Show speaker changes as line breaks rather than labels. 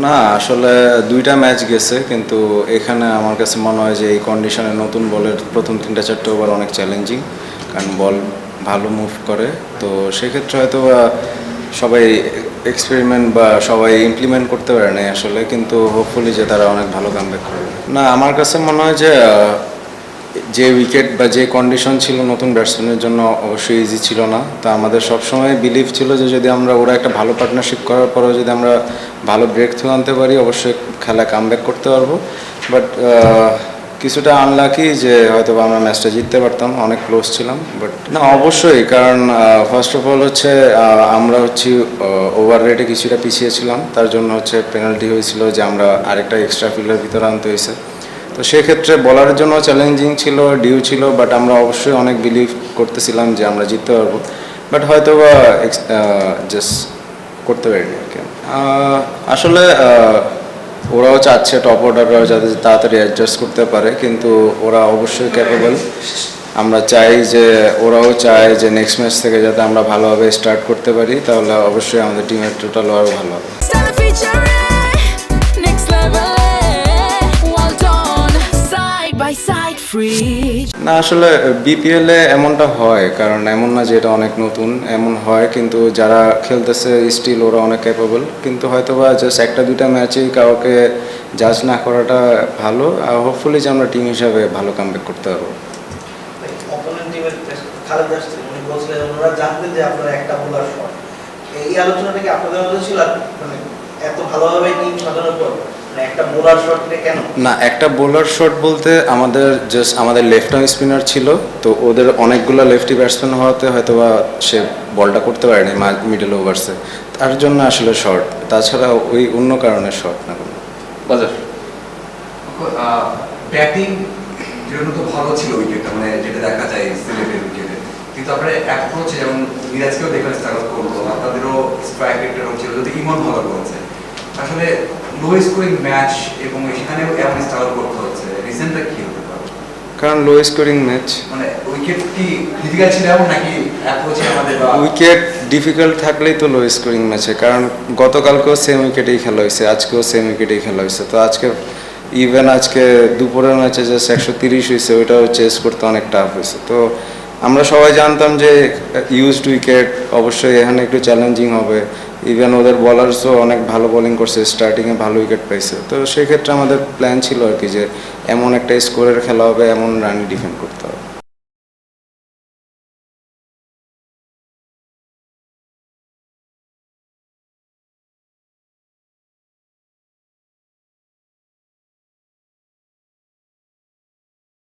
না আসলে ২টা ম্যাচ গেছে, কিন্তু এখানে আমার কাছে মনে হয় যে এই কন্ডিশনে নতুন বলের প্রথম ৩-৪ ওভার অনেক চ্যালেঞ্জিং, কারণ বল ভালো মুভ করে। তো সেক্ষেত্রে হয়তো সবাই এক্সপেরিমেন্ট বা সবাই ইমপ্লিমেন্ট করতে পারে না আসলে, কিন্তু হোপফুলি যে তারা অনেক ভালো কামব্যাক করবে। না আমার কাছে মনে হয় যে যে উইকেট বা যে কন্ডিশন ছিল নতুন ব্যাটসম্যানের জন্য অবশ্যই ইজি ছিল না। তো আমাদের সবসময় বিলিভ ছিল যে যদি আমরা ওরা একটা ভালো পার্টনারশিপ করার পরেও যদি আমরা ভালো ব্রেক থ্রু আনতে পারি, অবশ্যই খেলা কামব্যাক করতে পারবো। বাট কিছুটা আনলাকি যে হয়তো আমরা ম্যাচটা জিততে পারতাম, অনেক ক্লোজ ছিলাম। বাট না অবশ্যই, কারণ ফার্স্ট অফ অল হচ্ছে আমরা হচ্ছে ওভার রেটে কিছুটা পিছিয়ে ছিলাম, তার জন্য হচ্ছে পেনাল্টি হয়েছিল যে আমরা আরেকটা এক্সট্রা ফিল্ডের ভিতরে আনতে হয়েছে। তো সেক্ষেত্রে বলার জন্য চ্যালেঞ্জিং ছিল, ডিউ ছিল, বাট আমরা অবশ্যই অনেক বিলিভ করতেছিলাম যে আমরা জিততে পারবো। বাট হয়তো বা জাস্ট করতে পারিনি আর কি। আসলে ওরাও চাচ্ছে টপ অর্ডাররাও যাতে তাড়াতাড়ি অ্যাডজাস্ট করতে পারে, কিন্তু ওরা অবশ্যই ক্যাপেবল। আমরা চাই যে ওরাও চায় যে নেক্সট ম্যাচ থেকে যাতে আমরা ভালোভাবে স্টার্ট করতে পারি, তাহলে অবশ্যই আমাদের টিমের টোটালও আরও ভালো হবে। না আসলে বিপিএলে এমনটা হয়, কারণ এমন না যে এটা অনেক নতুন, এমন হয়, কিন্তু যারা খেলতেছে স্টিল ওরা অনেক ক্যাপেবল। কিন্তু হয়তো বা জাস্ট একটা দুইটা ম্যাচেই কাউকে জাজ না করাটা ভালো, আর হোপফুলি যে আমরা টিম হিসাবে ভালো কামব্যাক করতে পারবো।
ওরা জানতেন যে আপনারা একটা বোলার শট, এই আলোচনাটা কি আপনাদের মধ্যে ছিল? মানে এত ভালোভাবে টিম সাজানোর পর একটা বোলার শট কেন?
না একটা বোলার শট বলতে আমাদের লেফট আর্ম স্পিনার ছিল, তো ওদের অনেকগুলো লেফটি ব্যাটসম্যান হওয়াতে হয়তো বা সে বলটা করতে পারেনি মিডল ওভার্সে, তার জন্য আসলে শর্ট, তাছাড়া ওই অন্য কারণে শর্ট না।
বাজার ব্যাটিং জন্য তো ভালো ছিল উইকেটটা, মানে যেটা দেখা যায় সিলেটের উইকেটে, কিন্তু আপনারা অ্যাপ্রোচ যেমন মিরাজকেও দেখলে স্ট্রাগল করলো, আপনাদেরও স্ট্রাইক রেটটা ছিল, যদি ইমন ভালো করেছে আসলে লো স্কোরিং ম্যাচ এবং সেখানেও এমন স্ট্রাগল করতে হচ্ছে, রিজনটা কি হতে পারে?
কারণ লো স্কোরিং ম্যাচ,
মানে উইকেট কি ডিফিকাল্ট ছিল এমন, নাকি অ্যাপ্রোচে আমাদের?
উইকেট ডিফিকাল্ট থাকলেই তো লো স্কোরিং ম্যাচে, কারণ গতকালকেও সেম উইকেটেই খেলা হয়েছে, আজকেও সেম উইকেটেই খেলা হয়েছে। তো আজকে দুপুরের ম্যাচে যে 130 হয়েছে, ওইটাও চেস করতে অনেক টাফ হয়েছে। তো আমরা সবাই জানতাম যে ইউজড উইকেট অবশ্যই এখানে একটু চ্যালেঞ্জিং হবে। ইভেন ওদের বলার্সও অনেক ভালো বোলিং করছে, স্টার্টিংয়ে ভালো উইকেট পাইছে। তো সেই ক্ষেত্রে আমাদের প্ল্যান ছিল আর কি যে এমন একটা স্কোরের খেলা হবে, এমন রান ডিফেন্ড করতে হবে।